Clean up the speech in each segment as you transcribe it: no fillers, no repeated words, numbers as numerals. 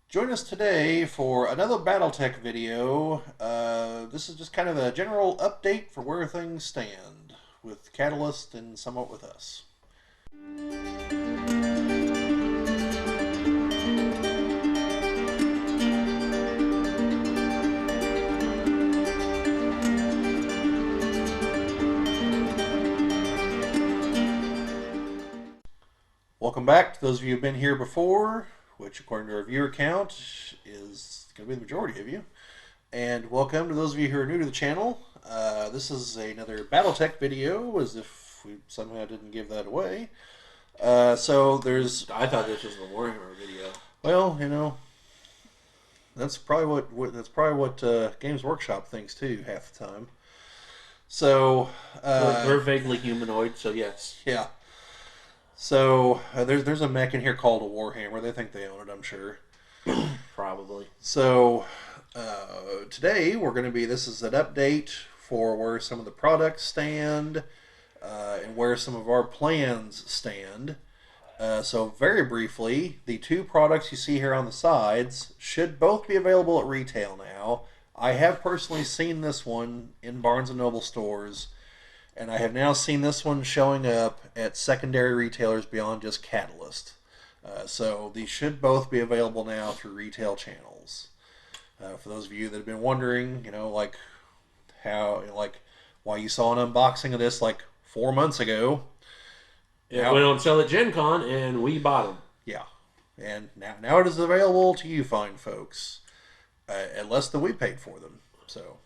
Join us today for another BattleTech video. This is just kind of a general update for where things stand with Catalyst and somewhat with us. Welcome back to those of you who've been here before, which according to our viewer count is going to be the majority of you. And welcome to those of you who are new to the channel. This is another BattleTech video, as if we somehow didn't give that away. So there's, I thought this was a Warhammer video. well, that's probably what Games Workshop thinks too half the time. So We're vaguely humanoid, so yes. yeah. So there's a mech in here called a Warhammer. They think they own it, I'm sure. Probably. So today this is an update for where some of the products stand and where some of our plans stand. So very briefly, the two products you see here on the sides should both be available at retail now. I have personally seen this one in Barnes & Noble stores, and I have now seen this one showing up at secondary retailers beyond just Catalyst. So these should both be available now through retail channels. For those of you that have been wondering, why you saw an unboxing of this like 4 months ago. It went on sale at Gen Con, and we bought them. Yeah, and now it is available to you fine folks at less than we paid for them. So,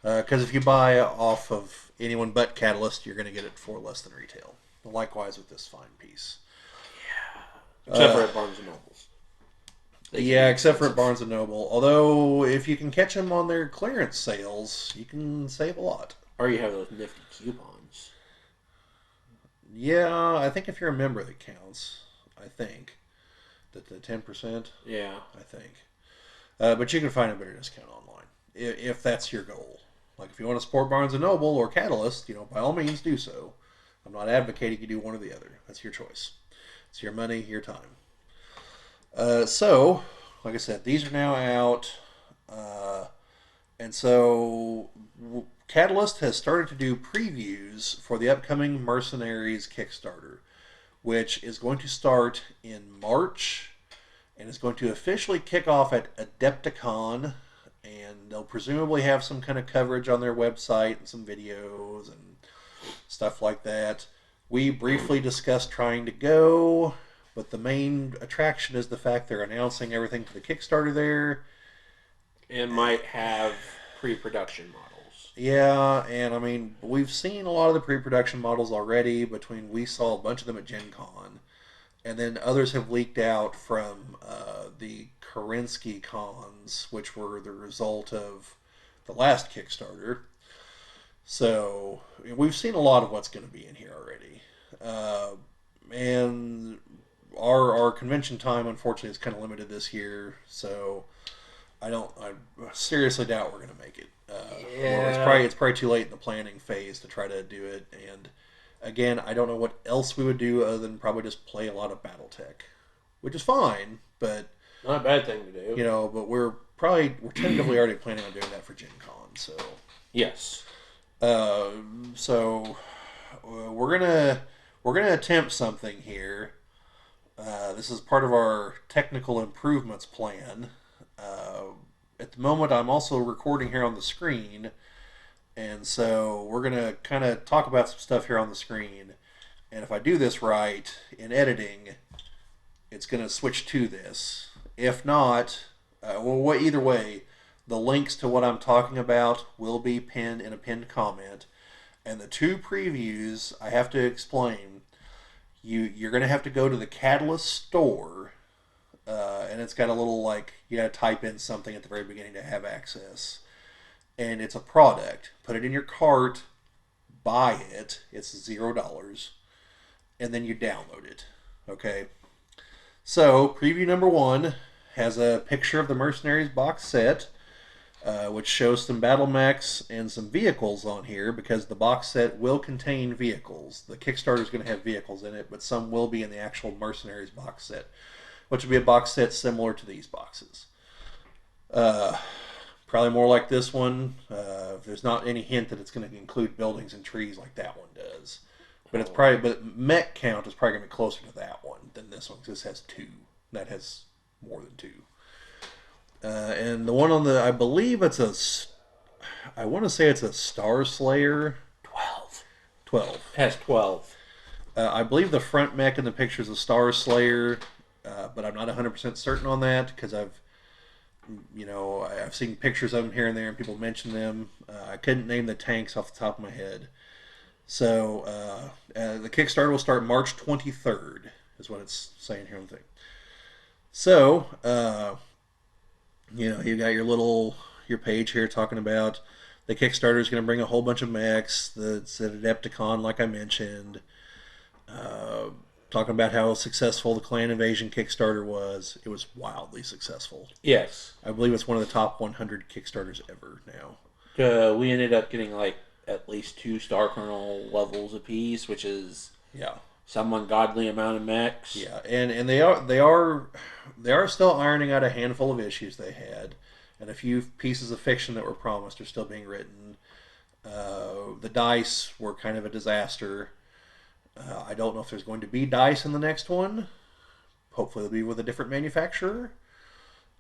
because if you buy off of anyone but Catalyst, you're going to get it for less than retail. Likewise with this fine piece. Except for at Barnes & Noble's. Yeah, except for at Barnes & Noble. Although, if you can catch them on their clearance sales, you can save a lot. Or you have those nifty coupons. Yeah, I think if you're a member, that counts. I think. The 10%? Yeah. I think. But you can find a better discount online, if that's your goal. Like, if you want to support Barnes & Noble or Catalyst, by all means do so. I'm not advocating you do one or the other. That's your choice. It's your money, your time. So, like I said, these are now out. And so, Catalyst has started to do previews for the upcoming Mercenaries Kickstarter, which is going to start in March and is going to officially kick off at Adepticon. And they'll presumably have some kind of coverage on their website and some videos and stuff like that. We briefly discussed trying to go, but the main attraction is the fact they're announcing everything for the Kickstarter there. And might have pre-production models. Yeah, and I mean, we've seen a lot of the pre-production models already. We saw a bunch of them at Gen Con, and then others have leaked out from the Kerensky cons, which were the result of the last Kickstarter. So we've seen a lot of what's going to be in here already. And our convention time, unfortunately, is kind of limited this year, so I seriously doubt we're going to make it. It's probably too late in the planning phase to try to do it. And again, I don't know what else we would do other than probably just play a lot of BattleTech, which is fine, but not a bad thing to do. But we're tentatively already planning on doing that for Gen Con. So yes. So we're gonna attempt something here. This is part of our technical improvements plan. At the moment, I'm also recording here on the screen, and so we're gonna kind of talk about some stuff here on the screen. And if I do this right in editing, it's gonna switch to this. If not, either way, the links to what I'm talking about will be pinned in a pinned comment. And the two previews, I have to explain, you're going to have to go to the Catalyst store, and it's got a little, you got to type in something at the very beginning to have access. And it's a product. Put it in your cart, buy it, it's $0, and then you download it. Okay? So, preview number 1 has a picture of the Mercenaries box set, which shows some battle mechs and some vehicles on here, because the box set will contain vehicles. The Kickstarter is going to have vehicles in it, but some will be in the actual Mercenaries box set. which would be a box set similar to these boxes. Uh, Probably more like this one. There's not any hint that it's going to include buildings and trees like that one does. But it's Oh. probably, but mech count is probably going to be closer to that one than this one because this has two. That has more than two. And the one on the, I believe it's a, I want to say it's a Star Slayer 12. 12. It has 12. I believe the front mech in the picture is a Star Slayer, but I'm not 100% certain on that because I've seen pictures of them here and there and people mention them. I couldn't name the tanks off the top of my head. So the Kickstarter will start March 23rd, is what it's saying here on the thing. So, you got your page here talking about the Kickstarter is going to bring a whole bunch of mechs. It's at Adepticon, like I mentioned. Uh, Talking about how successful the Clan Invasion Kickstarter was. It was wildly successful. Yes. I believe it's one of the top 100 Kickstarters ever now. We ended up getting like at least 2 Star Kernel levels apiece, which is Yeah, some ungodly amount of mechs. yeah, and they are still ironing out a handful of issues they had, and a few pieces of fiction that were promised are still being written. The dice were kind of a disaster. I don't know if there's going to be dice in the next one. Hopefully, they'll be with a different manufacturer.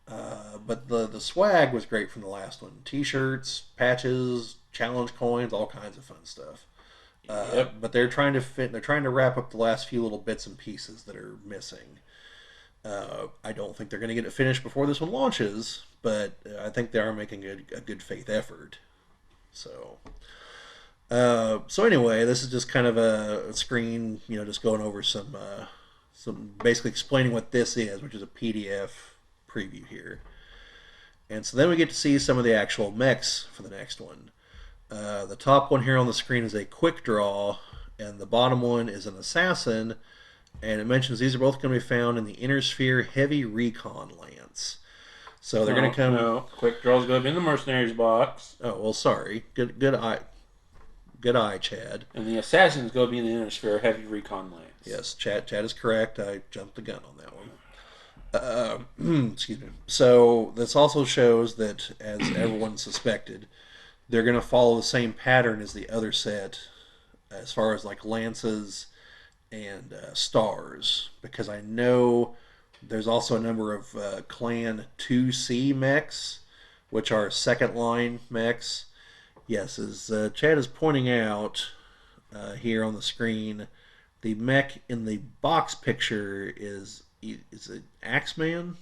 But the swag was great from the last one: T-shirts, patches, challenge coins, all kinds of fun stuff. Yep. But they're trying to fit. They're trying to wrap up the last few little bits and pieces that are missing. I don't think they're going to get it finished before this one launches, but I think they are making a good faith effort. So, so anyway, this is just kind of a screen, just going over some basically explaining what this is, which is a PDF preview here. And so then we get to see some of the actual mechs for the next one. The top one here on the screen is a quick draw, and the bottom one is an assassin. And it mentions these are both going to be found in the Inner Sphere Heavy Recon Lance. So they're going to come. No, Quick Draw's going to be in the Mercenaries box. Oh well, sorry. Good eye, Chad. And the Assassin's going to be in the Inner Sphere Heavy Recon Lance. Yes, Chad is correct. I jumped the gun on that one. Excuse me. So this also shows that, as everyone suspected, they're going to follow the same pattern as the other set, as far as like lances and stars, because I know there's also a number of Clan 2C mechs, which are second line mechs. Yes, as Chad is pointing out here on the screen, the mech in the box picture is an Axeman.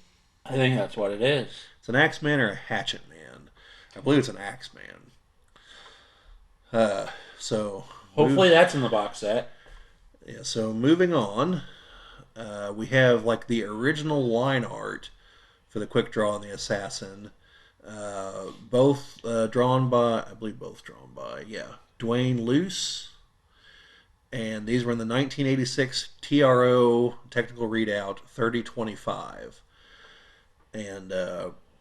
I think that's what it is. It's an Axeman or a Hatchet Man. I believe it's an Axeman. So hopefully that's in the box set. Yeah, so moving on, we have like the original line art for the Quick Draw and the Assassin, both drawn by, I believe both drawn by, yeah, Dwayne Luce, and these were in the 1986 TRO Technical Readout 3025, and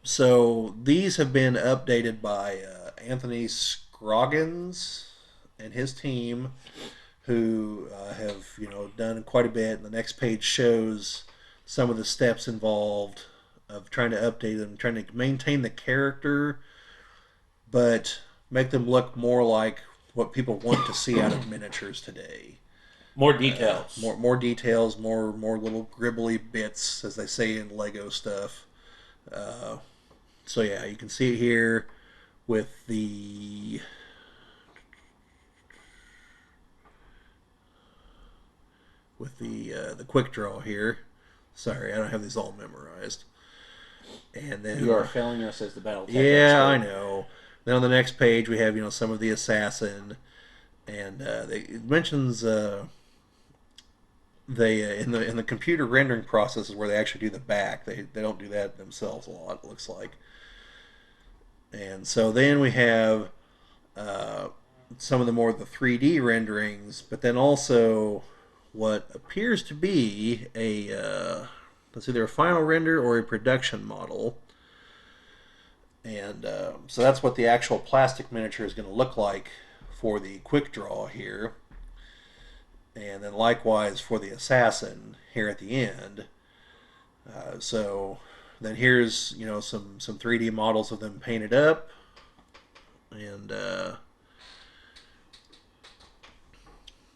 so these have been updated by Anthony Scroggins and his team, who have done quite a bit. And the next page shows some of the steps involved of trying to update them, trying to maintain the character, but make them look more like what people want to see out of miniatures today. More details. More details, more little gribbly bits, as they say in Lego stuff. So yeah, you can see it here with the quick draw here. Sorry, I don't have these all memorized. And then you are failing us as the BattleTech. Yeah, I know. Then on the next page we have some of the assassin, and it mentions they in the computer rendering process is where they actually do the back. They don't do that themselves a lot, it looks like. And so then we have some of the 3D renderings, but then also what appears to be it's either a final render or a production model. And so that's what the actual plastic miniature is going to look like for the quick draw here. And then likewise for the assassin here at the end. So then here's some 3D models of them painted up, and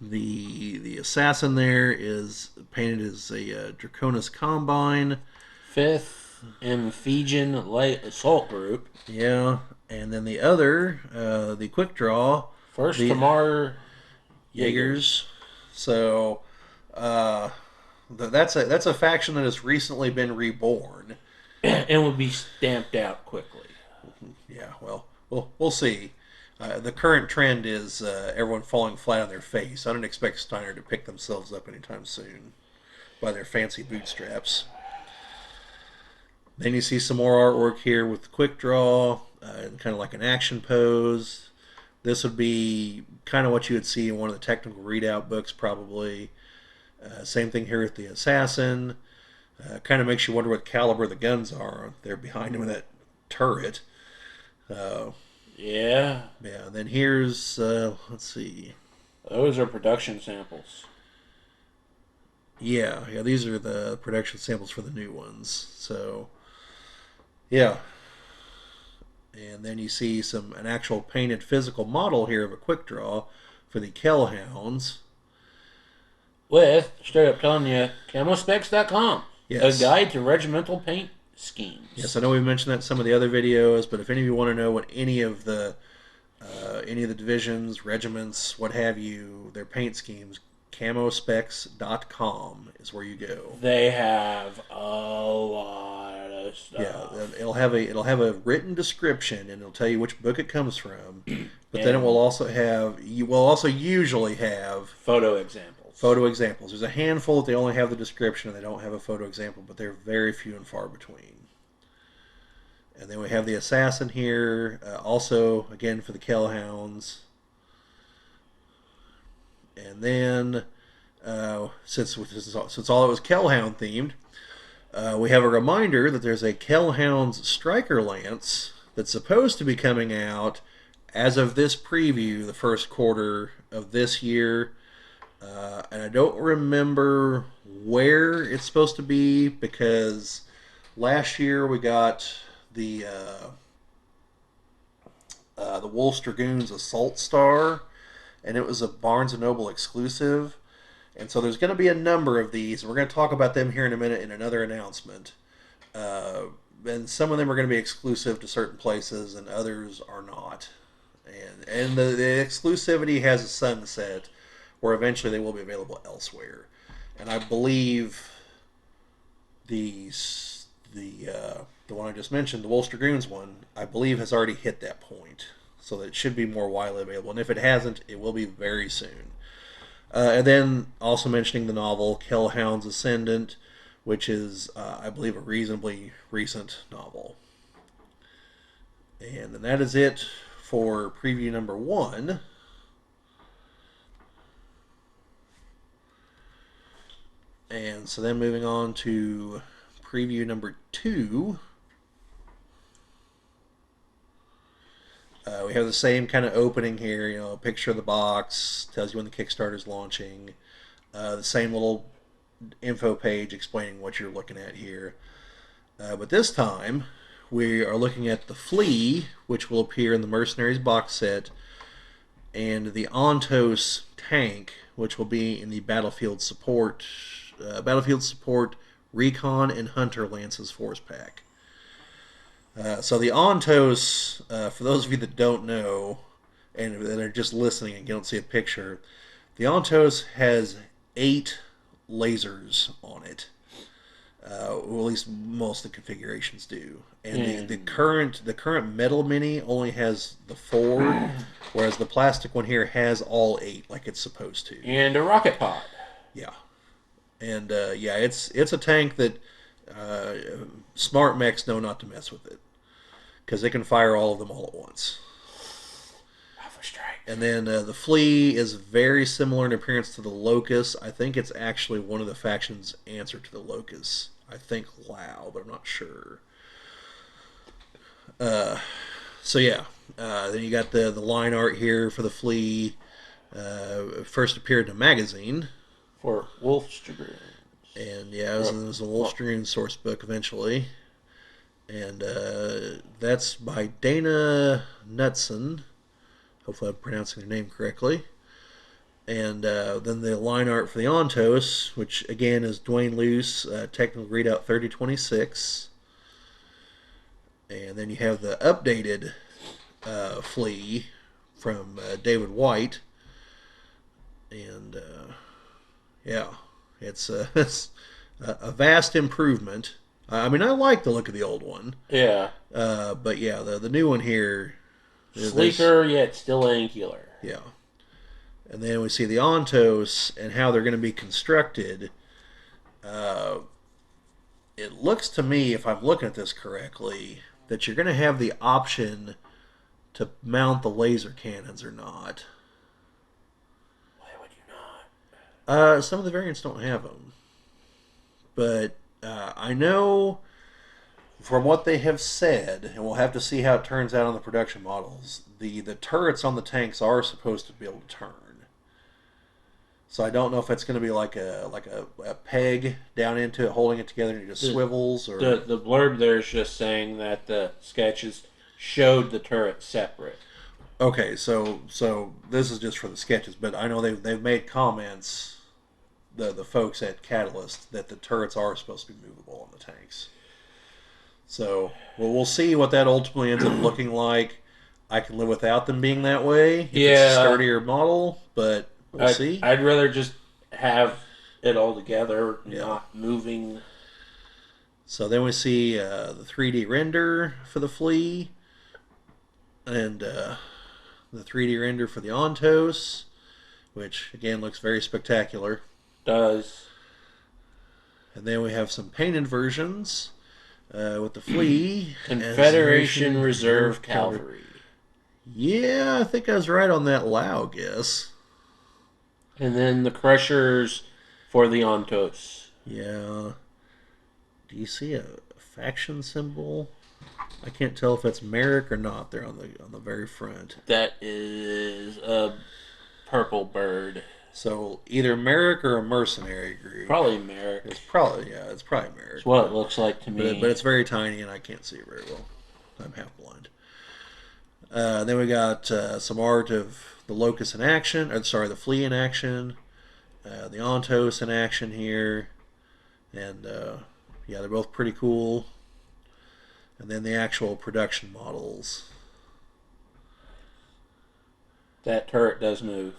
the assassin there is painted as a Draconis Combine. Fifth Amphibian Light Assault Group. Yeah, and then the other, the Quick Draw, First the Tamar Jaegers. So that's a faction that has recently been reborn. and would be stamped out quickly. Yeah, well, we'll see. The current trend is everyone falling flat on their face. I don't expect Steiner to pick themselves up anytime soon by their fancy bootstraps. Then you see some more artwork here with the quick draw and kind of like an action pose. This would be kind of what you would see in one of the technical readout books, probably. Same thing here with the assassin. Kind of makes you wonder what caliber the guns are. They're behind him in that turret. Uh, Yeah, yeah. And then here's let's see. those are production samples. Yeah. These are the production samples for the new ones. So yeah. And then you see an actual painted physical model here of a quick draw for the Kellhounds. With, straight up telling you, camospecs.com. A Yes. guide to regimental paint Yes, schemes. I know we've mentioned that in some of the other videos, but if any of you want to know what any of the divisions, regiments, what have you, their paint schemes, camospecs.com is where you go. They have a lot of Yeah, stuff. it'll have a written description and it'll tell you which book it comes from, but then it will And also have you will also usually have photo examples. photo examples. There's a handful that they only have the description and they don't have a photo example, but they're very few and far between. And then we have the assassin here, also again for the Kellhounds. And then since all it was Kellhound themed, we have a reminder that there's a Kellhounds Striker Lance that's supposed to be coming out as of this preview, the first quarter of this year. And I don't remember where it's supposed to be because last year we got the Wolf's Dragoons Assault Star, and it was a Barnes and Noble exclusive. And so there's going to be a number of these. We're going to talk about them here in a minute in another announcement. Uh, and some of them are going to be exclusive to certain places, and others are not. And the exclusivity has a sunset where eventually they will be available elsewhere. And I believe the one I just mentioned, the Wolf's Dragoons one, I believe has already hit that point, so that it should be more widely available. And if it hasn't, it will be very soon. And then also mentioning the novel Kellhound's Ascendant, which is, I believe, a reasonably recent novel. And then that is it for preview number 1. And so then moving on to preview number 2. We have the same kind of opening here, a picture of the box, tells you when the Kickstarter is launching. The same little info page explaining what you're looking at here. But this time, we are looking at the Flea, which will appear in the Mercenaries box set, and the Ontos tank, which will be in the Battlefield Support Recon and Hunter Lances Force Pack. So the Ontos, for those of you that don't know and that are just listening and don't see a picture, the Ontos has 8 lasers on it. Or at least most of the configurations do. And the current metal mini only has the 4, whereas the plastic one here has all 8, like it's supposed to. And a rocket pod. Yeah, and yeah, it's a tank that smart mechs know not to mess with it because they can fire all of them all at once. Alpha Strike. And then the Flea is very similar in appearance to the Locust. I think it's actually one of the factions' answer to the Locust. I think Lao, but I'm not sure. So yeah, then you got the line art here for the Flea. First appeared in a magazine. For Wolf's Dragoons. And yeah, Uh, it was a well, Wolfstream source book eventually. And that's by Dana Knudsen. Hopefully, I'm pronouncing her name correctly. And then the line art for the Ontos, which again is Dwayne Luce, technical readout 3026. And then you have the updated Flea from David White. And yeah, it's a vast improvement. I mean, I like the look of the old one, yeah, but yeah, the new one here, there's sleeker yet still angular. yeah, and then we see the Ontos and how they're going to be constructed. Uh, it looks to me, if I'm looking at this correctly, that you're going to have the option to mount the laser cannons or not. Why would you not? Some of the variants don't have them, but I know from what they have said, and we'll have to see how it turns out on the production models, the turrets on the tanks are supposed to be able to turn. So I don't know if it's going to be like a peg down into it, holding it together, and it just The, swivels, or the blurb there is just saying that the sketches showed the turret separate. okay. So this is just for the sketches, but I know they've made comments, the folks at Catalyst, that the turrets are supposed to be movable on the tanks. So we'll see what that ultimately ends up looking like. I can live without them being that way if it's a Yeah, sturdier model, but we'll see. I'd rather just have it all together, Yeah. not moving. So then we see the 3D render for the flea and the 3D render for the Ontos, which again looks very spectacular. Does And then we have some painted versions with the flea as Confederation Generation Reserve Reserve Cavalry. Cavalry, Yeah, I think I was right on that Lao guess. and then the Crushers for the Ontos. Yeah. Do you see a faction symbol? I can't tell if it's Merrick or not. They're on the very front. That is a purple bird. So either Merrick or a mercenary group. Probably Merrick. It's probably It's Merrick, what it looks like to but me. it's very tiny and I can't see it very well. I'm half blind. Then we got some art of the Locust in action, or sorry, the Flea in action, the Ontos in action here, and yeah, they're both pretty cool. And then the actual production models. That turret does move.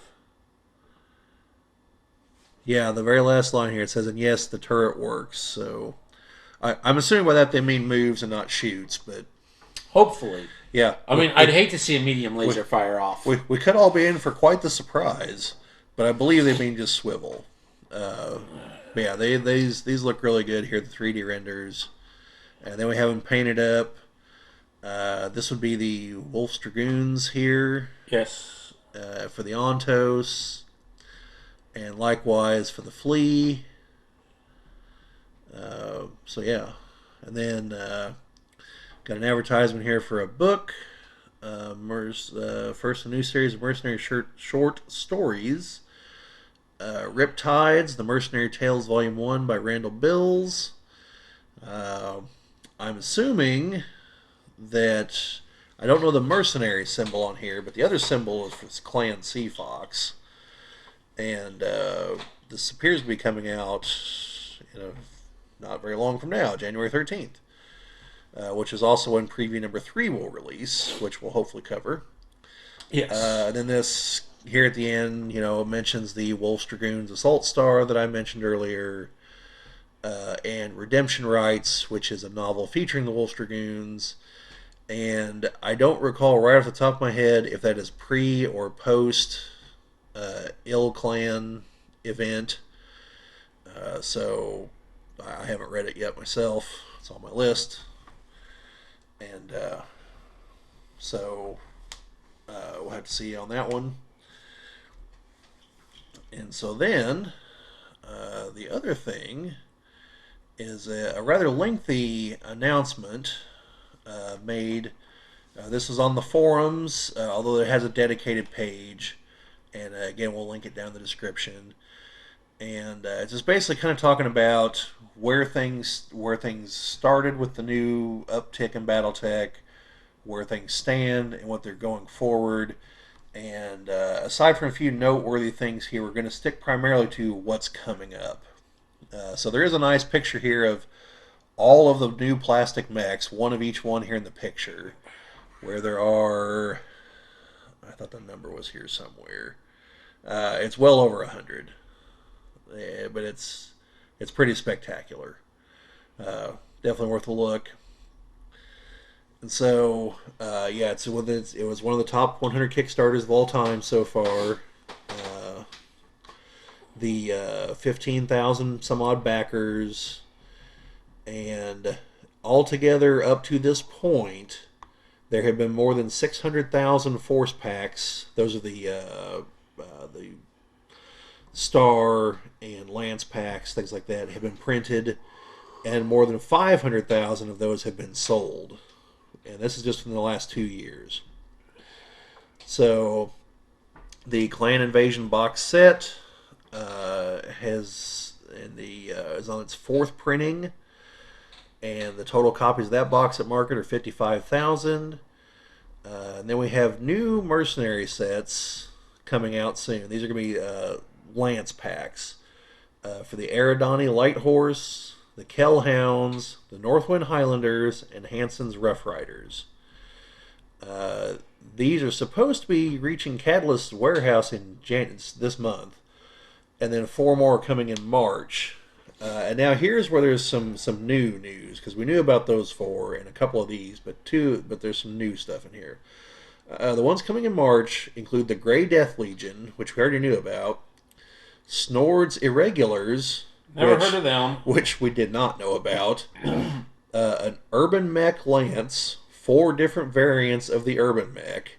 Yeah, the very last line here it says, "And yes, the turret works." So I'm assuming by that they mean moves and not shoots. But Hopefully. yeah, I mean, I'd hate to see a medium we, laser fire off. we could all be in for quite the surprise. But I believe they mean just swivel. Uh, but yeah, these look really good here. The 3D renders, and then we have them painted up. This would be the Wolf's Dragoons here Yes. for the Ontos, and likewise for the Flea. So yeah, and then got an advertisement here for a book. First a new series of mercenary short stories. Riptides, The Mercenary Tales Volume 1 by Randall Bills. Uh, I'm assuming that I don't know the mercenary symbol on here, but the other symbol is for Clan Seafox. And this appears to be coming out, not very long from now, January 13th, which is also when preview number 3 will release, which we'll hopefully cover. Yes. And then this here at the end, mentions the Wolf's Dragoons Assault Star that I mentioned earlier, and Redemption Rights, which is a novel featuring the Wolf's Dragoons. And I don't recall right off the top of my head if that is pre or post Ill Clan event. So I haven't read it yet myself. It's on my list. And so we'll have to see on that one. And so then the other thing is a rather lengthy announcement made. This is on the forums, although it has a dedicated page. And again, we'll link it down in the description. and it's just basically kind of talking about where things started with the new uptick in BattleTech, where things stand, and what they're going forward. And aside from a few noteworthy things here, we're going to stick primarily to what's coming up. So there is a nice picture here of all of the new plastic mechs, one of each one here in the picture, where there are. I thought the number was here somewhere. It's well over 100, but it's pretty spectacular. Definitely worth a look. And so, yeah, it was one of the top 100 Kickstarters of all time so far. Uh, the 15,000 some odd backers, and altogether up to this point, there have been more than 600,000 force packs. Those are the star and lance packs, things like that, have been printed, and more than 500,000 of those have been sold. And this is just in the last 2 years. So the Clan Invasion box set is on its fourth printing, and the total copies of that box at market are 55,000. And then we have new mercenary sets coming out soon. These are going to be lance packs for the Eridani Light Horse, the Kell Hounds, the Northwind Highlanders, and Hanson's Rough Riders. These are supposed to be reaching Catalyst's warehouse in this month, and then 4 more coming in March. And now here's where there's some new news, because we knew about those 4 and a couple of these, but there's some new stuff in here. The ones coming in March include the Grey Death Legion, which we already knew about, Snord's Irregulars, Never heard of them. which we did not know about, an Urban Mech Lance, 4 different variants of the Urban Mech,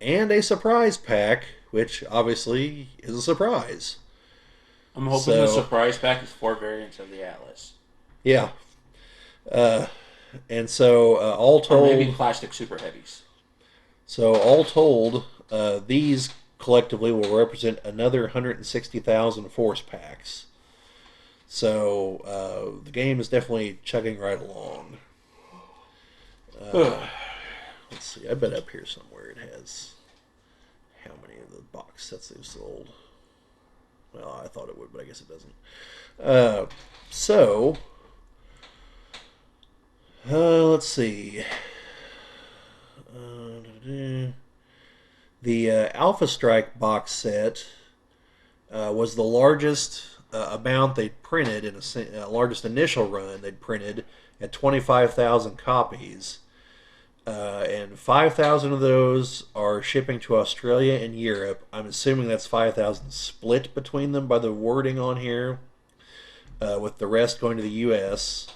and a surprise pack, which obviously is a surprise. I'm hoping the surprise pack is 4 variants of the Atlas. Yeah. Uh, and so all told, or maybe plastic super heavies. So all told, these collectively will represent another 160,000 force packs. So the game is definitely chugging right along. Let's see. I bet up here somewhere it has how many of the box sets they've sold. Well, I thought it would, but I guess it doesn't. Let's see. The Alpha Strike box set was the largest amount they'd printed in largest initial run they'd printed at 25,000 copies. And 5,000 of those are shipping to Australia and Europe. I'm assuming that's 5,000 split between them by the wording on here, with the rest going to the U.S.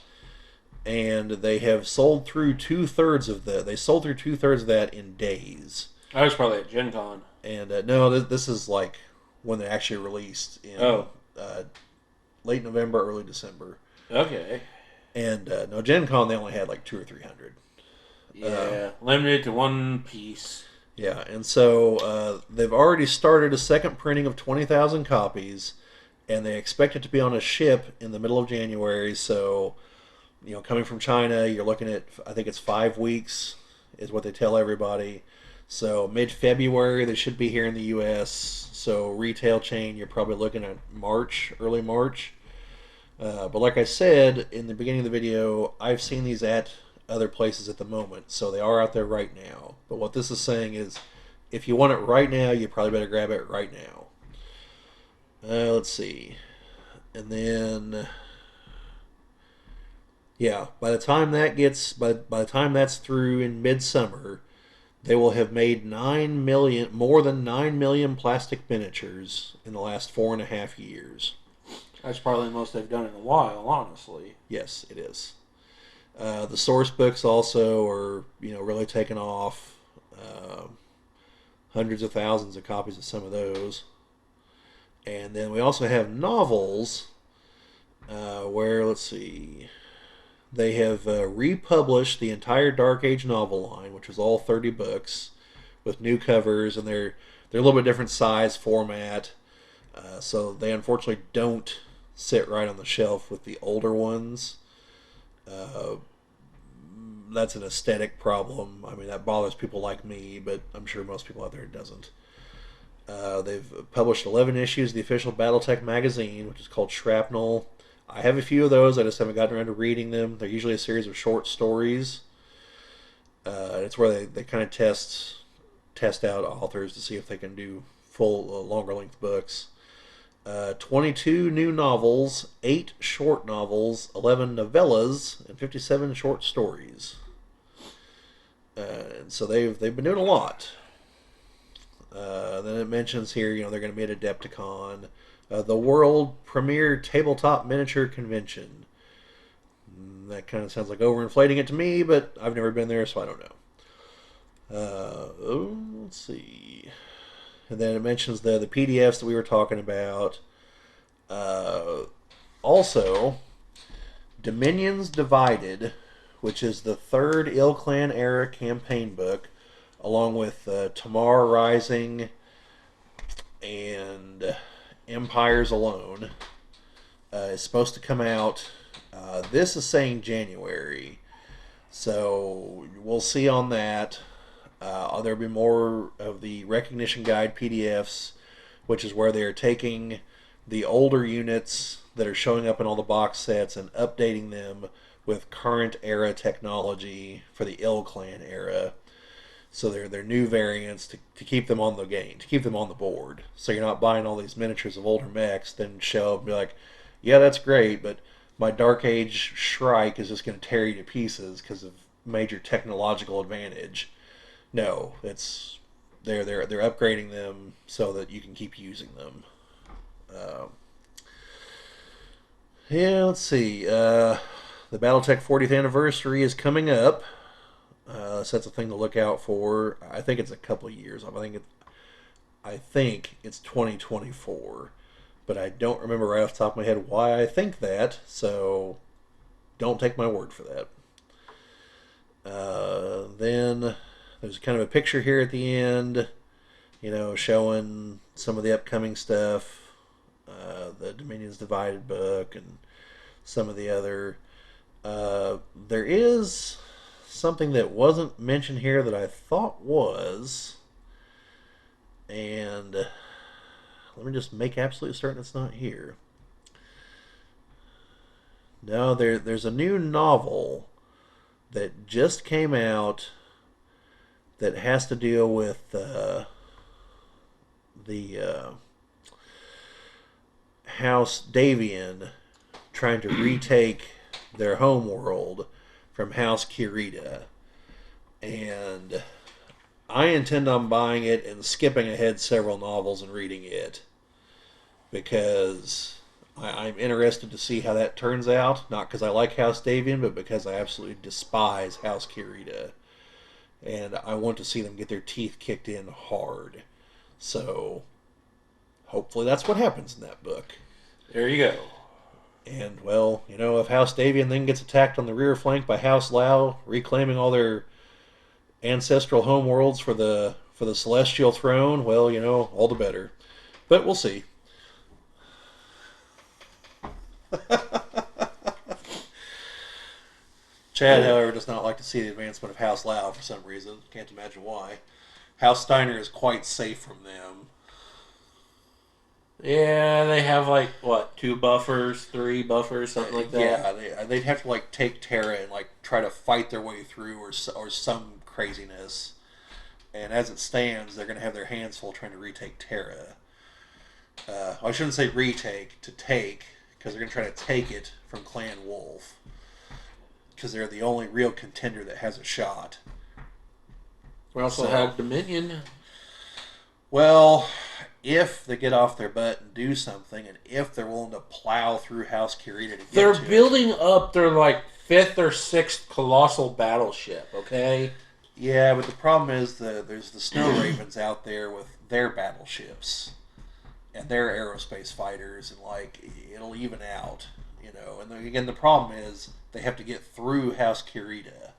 And they have sold through 2/3 of that. They sold through 2/3 of that in days. I was probably at Gen Con. And no, this is like when they actually released in late November, early December. Okay. And no, Gen Con they only had like 200 or 300. Yeah, limited to 1 piece. Yeah, and so they've already started a second printing of 20,000 copies, and they expect it to be on a ship in the middle of January. So, coming from China, you're looking at, I think it's 5 weeks is what they tell everybody. So mid-February, they should be here in the U.S. So retail chain, you're probably looking at March, early March. But like I said in the beginning of the video, I've seen these at other places at the moment, so they are out there right now. But what this is saying is, if you want it right now, you probably better grab it right now. Let's see, and then yeah, by the time that's through in midsummer, they will have made more than 9 million plastic miniatures in the last 4.5 years. That's probably the most they've done in a while, honestly. Yes, it is. The source books also are, really taking off. Hundreds of thousands of copies of some of those. And then we also have novels, where, let's see, they have republished the entire Dark Age novel line, which was all 30 books, with new covers, and they're a little bit different size, format. So they unfortunately don't sit right on the shelf with the older ones. Uh, that's an aesthetic problem. I mean, that bothers people like me, but I'm sure most people out there it doesn't. They've published 11 issues of the official BattleTech magazine, which is called Shrapnel. I have a few of those. I just haven't gotten around to reading them. They're usually a series of short stories. It's where they kind of test out authors to see if they can do full longer length books. 22 new novels, 8 short novels, 11 novellas, and 57 short stories. So they've been doing a lot. Then it mentions here, they're going to be at Adepticon, the world premiere tabletop miniature convention. That kind of sounds like overinflating it to me, but I've never been there, so I don't know. Let's see. And then it mentions the PDFs that we were talking about. Uh, Also, Dominions Divided, which is the third Ill Clan era campaign book, along with Tamar Rising and Empires Alone, is supposed to come out. This is saying January, so we'll see on that. There'll be more of the recognition guide PDFs, which is where they are taking the older units that are showing up in all the box sets and updating them with current era technology for the Ill Clan era. So they're new variants to keep them on the game, to keep them on the board. So you're not buying all these miniatures of older mechs, then show up and be like, yeah, that's great, but my Dark Age Shrike is just going to tear you to pieces because of major technological advantage. No, it's they're upgrading them so that you can keep using them. Uh, yeah, let's see. The BattleTech 40th anniversary is coming up. So that's a thing to look out for. I think it's a couple of years off. I think it's 2024, but I don't remember right off the top of my head why I think that. So don't take my word for that. Then there's kind of a picture here at the end, showing some of the upcoming stuff, the Dominions Divided book, and some of the other. There is something that wasn't mentioned here that I thought was, and let me just make absolutely certain it's not here. No, there's a new novel that just came out that has to deal with the House Davian trying to retake their home world from House Kirita. And I intend on buying it and skipping ahead several novels and reading it because I'm interested to see how that turns out. Not because I like House Davian, but because I absolutely despise House Kirita. And I want to see them get their teeth kicked in hard. So hopefully that's what happens in that book. There you go. And well, if House Davian then gets attacked on the rear flank by House Lao, reclaiming all their ancestral homeworlds for the celestial throne, well, all the better. But we'll see. Chad, however, does not like to see the advancement of House Lao for some reason. Can't imagine why. House Steiner is quite safe from them. Yeah, they have like what, two buffers, three buffers, something like that. Yeah, they'd have to take Terra and try to fight their way through or some craziness. And as it stands, they're going to have their hands full trying to retake Terra. I shouldn't say retake, to take, because they're going to try to take it from Clan Wolf. Because they're the only real contender that has a shot. We also have Dominion. Well, if they get off their butt and do something, and if they're willing to plow through House Kirita to get They're to building up their like fifth or sixth colossal battleship. Okay. Yeah, but the problem is there's the Snow Ravens out there with their battleships and their aerospace fighters, and it'll even out, And again, the problem is they have to get through House Kirita,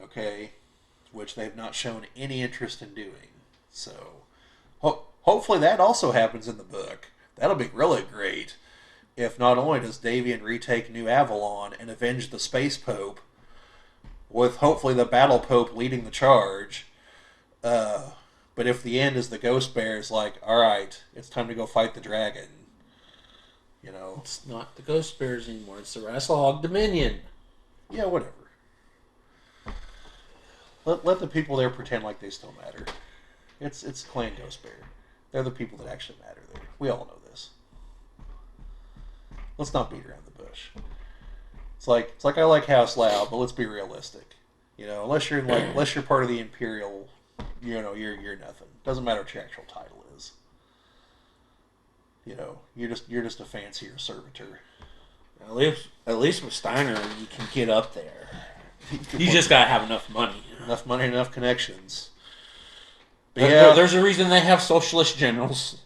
okay, which they've not shown any interest in doing. So, hopefully that also happens in the book. That'll be really great. If not only does Davian retake New Avalon and avenge the Space Pope, with hopefully the Battle Pope leading the charge, but if the end is the Ghost Bear is like, all right, it's time to go fight the dragon, you know, It's not the Ghost Bears anymore. It's the Rassalhog Dominion. yeah, whatever. Let the people there pretend like they still matter. It's Clan Ghost Bear. They're the people that actually matter there. We all know this. Let's not beat around the bush. It's like I like House Loud, but let's be realistic. You know, unless you're part of the Imperial, you're nothing. Doesn't matter what your actual title is. You know, you're just a fancier servitor. At least with Steiner, you can get up there. You just gotta have enough money. Enough money, enough connections. But yeah, There's a reason they have socialist generals.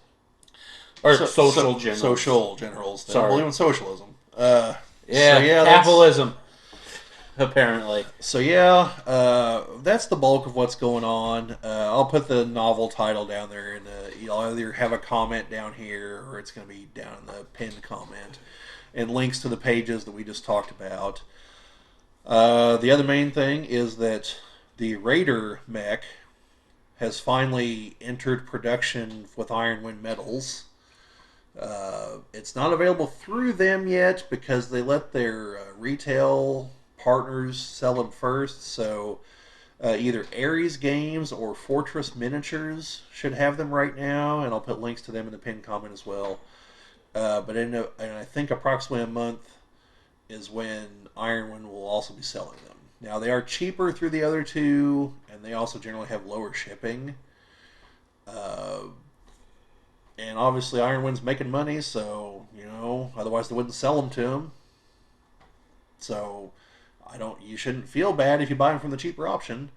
Or social generals. Social generals. They don't Sorry. believe in socialism. Yeah, so yeah, capitalism. Apparently. So yeah, that's the bulk of what's going on. I'll put the novel title down there, and you'll either have a comment down here, or it's going to be down in the pinned comment, and links to the pages that we just talked about. The other main thing is that the Raider mech has finally entered production with Iron Wind Metals. It's not available through them yet because they let their retail partners sell them first. So either Ares Games or Fortress Miniatures should have them right now, and I'll put links to them in the pinned comment as well. But in I think approximately a month is when Ironwind will also be selling them. Now they are cheaper through the other two, and they also generally have lower shipping. And obviously Ironwind's making money, so otherwise they wouldn't sell them to him. So you shouldn't feel bad if you buy them from the cheaper option.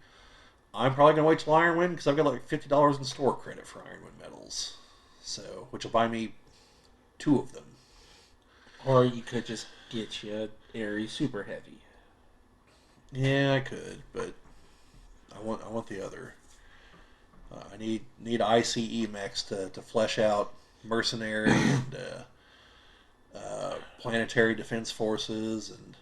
I'm probably gonna wait till Ironwind because I've got like $50 in store credit for Ironwind Metals, so which will buy me 2 of them. Or you could just get you Ares Super Heavy. Yeah, I could, but I want the other. I need ICE mechs to flesh out mercenary and planetary defense forces, and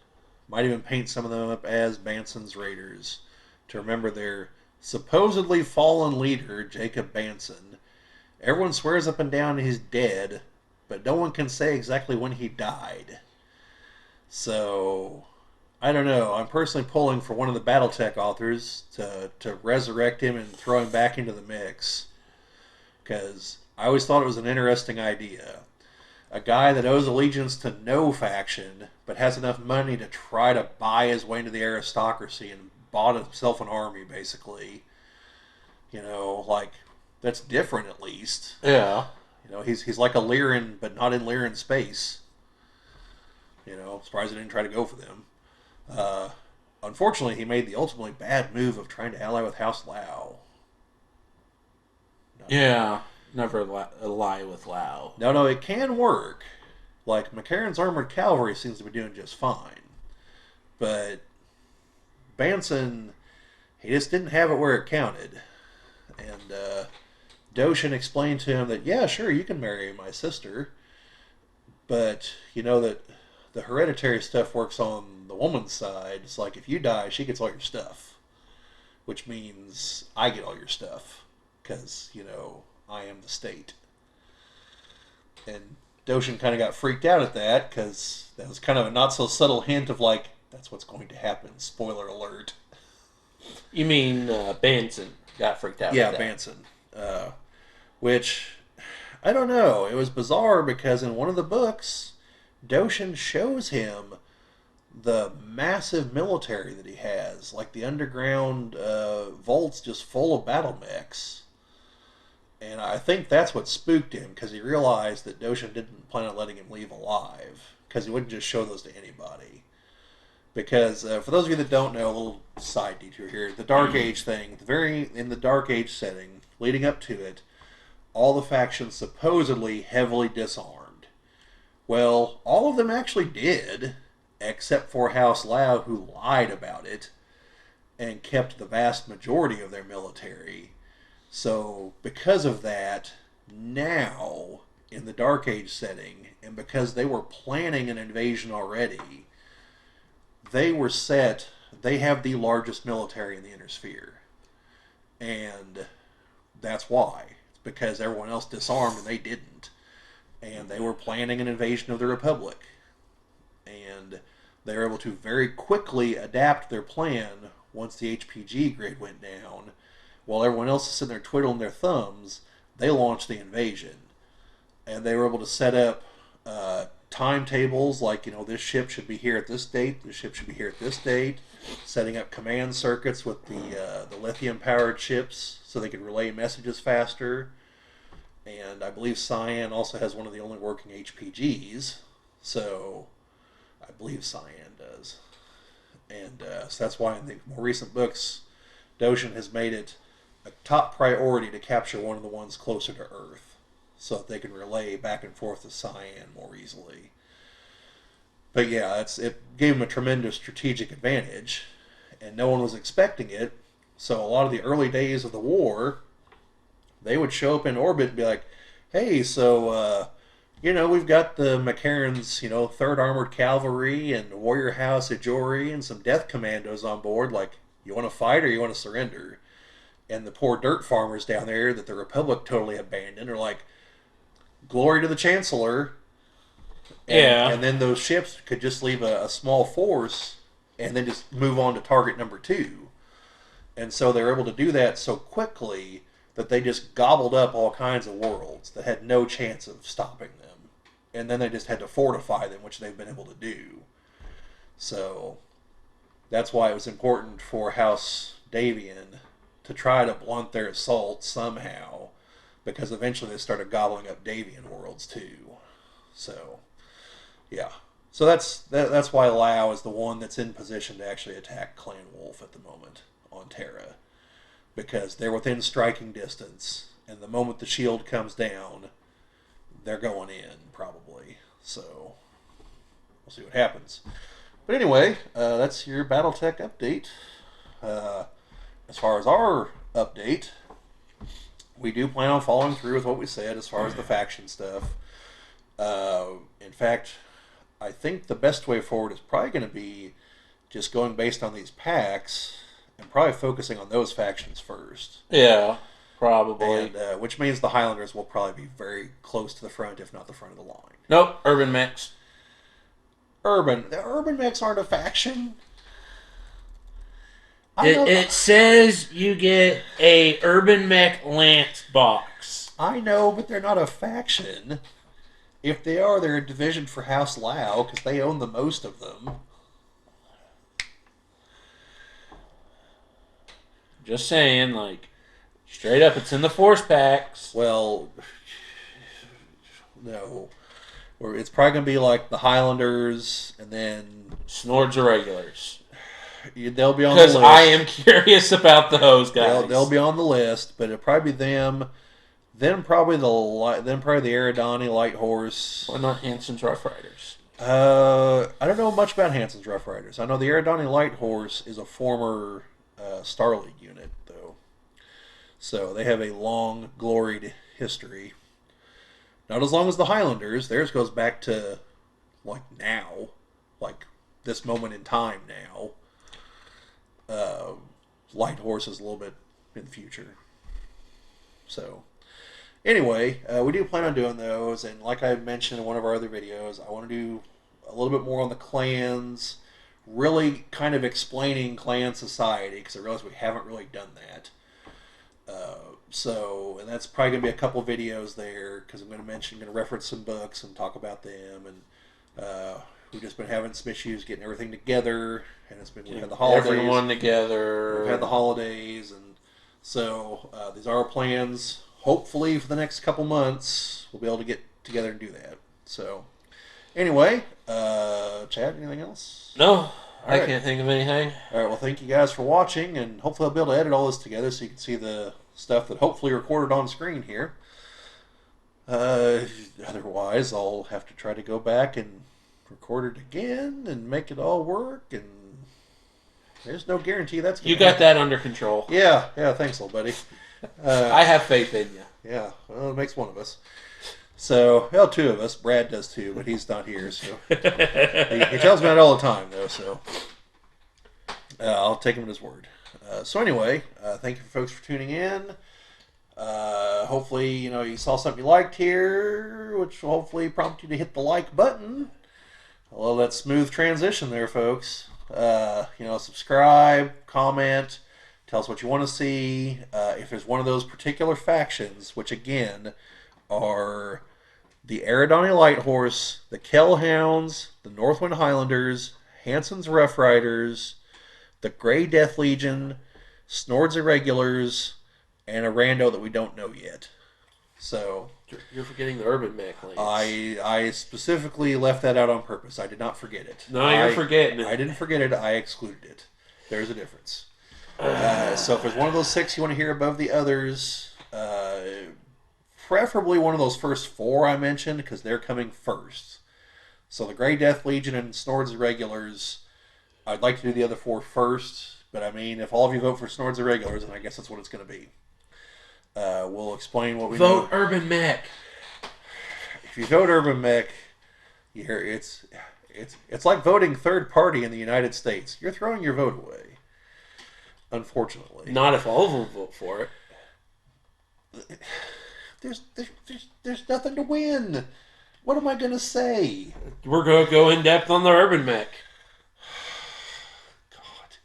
might even paint some of them up as Banson's Raiders to remember their supposedly fallen leader, Jacob Banson. Everyone swears up and down he's dead, but no one can say exactly when he died. So I don't know. I'm personally pulling for one of the BattleTech authors to resurrect him and throw him back into the mix. Because I always thought it was an interesting idea. A guy that owes allegiance to no faction, but has enough money to try to buy his way into the aristocracy and bought himself an army, basically. Like, that's different at least. Yeah. He's like a Lyran, but not in Lyran space. Surprised he didn't try to go for them. Unfortunately, he made the ultimately bad move of trying to ally with House Lao. No. Yeah. Never lie with Lao. No, it can work. Like, McCarran's Armored Cavalry seems to be doing just fine. But Banson, he just didn't have it where it counted. And Doshin explained to him that, yeah, sure, you can marry my sister, but you know that the hereditary stuff works on the woman's side. It's like, if you die, she gets all your stuff, which means I get all your stuff, because, I am the state. And Doshin kind of got freaked out at that, because that was kind of a not-so-subtle hint of, like, that's what's going to happen. Spoiler alert. You mean Banson got freaked out? Yeah, at that. Banson. Which, I don't know. It was bizarre because in one of the books, Doshin shows him the massive military that he has. Like the underground vaults just full of battle mechs. And I think that's what spooked him, because he realized that Doshin didn't plan on letting him leave alive, because he wouldn't just show those to anybody. Because for those of you that don't know, a little side detour here, the Dark Age thing, in the Dark Age setting, leading up to it, all the factions supposedly heavily disarmed. Well, all of them actually did, except for House Lao, who lied about it and kept the vast majority of their military. So, because of that, Now, in the Dark Age setting, and because they were planning an invasion already, they were set. They have the largest military in the Inner Sphere, and that's why. It's because everyone else disarmed and they didn't, and they were planning an invasion of the Republic, and they were able to very quickly adapt their plan once the HPG grid went down. While everyone else is sitting there twiddling their thumbs, they launched the invasion, and they were able to set up timetables like, this ship should be here at this date, this ship should be here at this date, setting up command circuits with the lithium powered ships so they could relay messages faster. And I believe Cyan also has one of the only working HPGs, so I believe Cyan does. And so that's why in the more recent books, Doshin has made it a top priority to capture one of the ones closer to Earth so that they can relay back and forth to Cyan more easily. But yeah, it gave them a tremendous strategic advantage, and no one was expecting it. So a lot of the early days of the war, they would show up in orbit and be like, "Hey, so we've got the McCarran's, Third Armored Cavalry and Warrior House Ajori and some Death Commandos on board. Like, you want to fight or you want to surrender?" And the poor dirt farmers down there that the Republic totally abandoned are like, "Glory to the Chancellor." Yeah. And then those ships could just leave a small force and then just move on to target number two. And so they were able to do that so quickly that they just gobbled up all kinds of worlds that had no chance of stopping them. And then they just had to fortify them, which they've been able to do. So that's why it was important for House Davian to try to blunt their assault somehow, because eventually they started gobbling up Davian worlds too. So, yeah. So that's why Lao is the one that's in position to actually attack Clan Wolf at the moment on Terra, because they're within striking distance, and the moment the shield comes down, they're going in probably. So we'll see what happens. But anyway, that's your BattleTech update. As far as our update, we do plan on following through with what we said as far as the faction stuff. In fact, I think the best way forward is probably going to be just going based on these packs and probably focusing on those factions first. Yeah, probably. And which means the Highlanders will probably be very close to the front, if not the front of the line. Nope, Urban Mechs. The Urban Mechs aren't a faction. It says you get a Urban Mech Lance box. I know, but they're not a faction. If they are, they're a division for House Lao because they own the most of them. Just saying, like, straight up, it's in the Force packs. Well, no. Or it's probably going to be like the Highlanders and then Snords are regulars. They'll be on the list. Because I am curious about those guys. They'll be on the list, but it'll probably be them. Then probably the Eridani Light Horse. Why not Hansen's Rough Riders? I don't know much about Hansen's Rough Riders. I know the Eridani Light Horse is a former Star League unit, though. So they have a long, gloried history. Not as long as the Highlanders. Theirs goes back to, like, now. Like, this moment in time now. Light Horse is a little bit in the future. So, anyway, we do plan on doing those. And like I mentioned in one of our other videos, I want to do a little bit more on the clans. Really kind of explaining clan society, because I realize we haven't really done that. And that's probably going to be a couple videos there, because I'm going to reference some books and talk about them. And we've just been having some issues getting everything together, and we've had the holidays. Everyone together. We've had the holidays, and so these are our plans. Hopefully, for the next couple months, we'll be able to get together and do that. So, anyway, Chad, anything else? No, I can't think of anything. All right, well, thank you guys for watching, and hopefully I'll be able to edit all this together so you can see the stuff that hopefully recorded on screen here. Otherwise, I'll have to try to go back and record it again and make it all work, and there's no guarantee that's going to You got that under control. Yeah, thanks, little buddy. I have faith in you. Yeah, well, it makes one of us. So, well, two of us. Brad does too, but he's not here, so he tells me that all the time, though. So I'll take him at his word. So anyway, thank you folks for tuning in. Hopefully, you saw something you liked here, which will hopefully prompt you to hit the like button. Well, that smooth transition there, folks. Subscribe, comment, tell us what you want to see. If there's one of those particular factions, which again are the Aridani Light Horse, the Kellhounds, the Northwind Highlanders, Hanson's Rough Riders, the Grey Death Legion, Snord's Irregulars, and a rando that we don't know yet. So You're forgetting the Urban Mech Lance. I specifically left that out on purpose. I did not forget it. No, you're forgetting it. I didn't forget it. I excluded it. There's a difference. So if there's one of those 6 you want to hear above the others, preferably one of those first 4 I mentioned, because they're coming first. So the Grey Death Legion and Snord's Irregulars, I'd like to do the other 4 first, but I mean, if all of you vote for Snord's Irregulars, then I guess that's what it's going to be. We'll explain what we vote know. Urban Mech. If you vote Urban Mech, it's like voting third party in the United States. You're throwing your vote away. Unfortunately, not if all of them vote for it. There's nothing to win. What am I gonna say? We're gonna go in depth on the Urban Mech. God.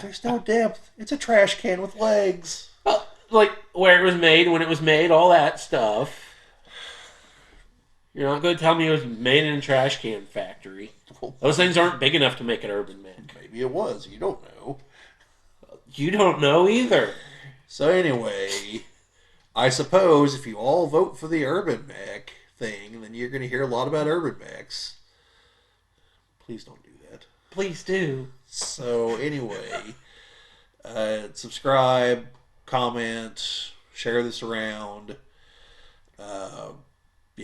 There's no depth. It's a trash can with legs. Like where it was made, when it was made, all that stuff. You're not going to tell me it was made in a trash can factory. Those things aren't big enough to make an Urban Mech. Maybe it was. You don't know. You don't know either. So anyway, I suppose if you all vote for the Urban Mech thing, then you're going to hear a lot about Urban Mechs. Please don't do that. Please do. So anyway, subscribe, comment, share this around.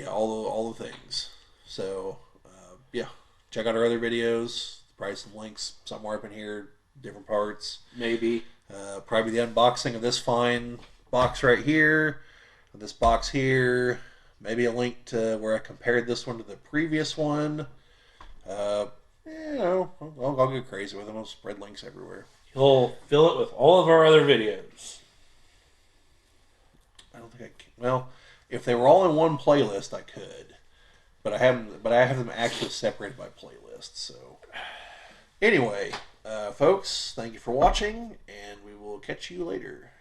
All the things. So check out our other videos. Probably some links somewhere up in here, different parts. Maybe. Probably the unboxing of this fine box right here, this box here. Maybe a link to where I compared this one to the previous one. I'll go crazy with them. I'll spread links everywhere. He'll fill it with all of our other videos. I don't think I can. Well, if they were all in one playlist, I could, but I haven't. But I have them actually separated by playlist. So, anyway, folks, thank you for watching, and we will catch you later.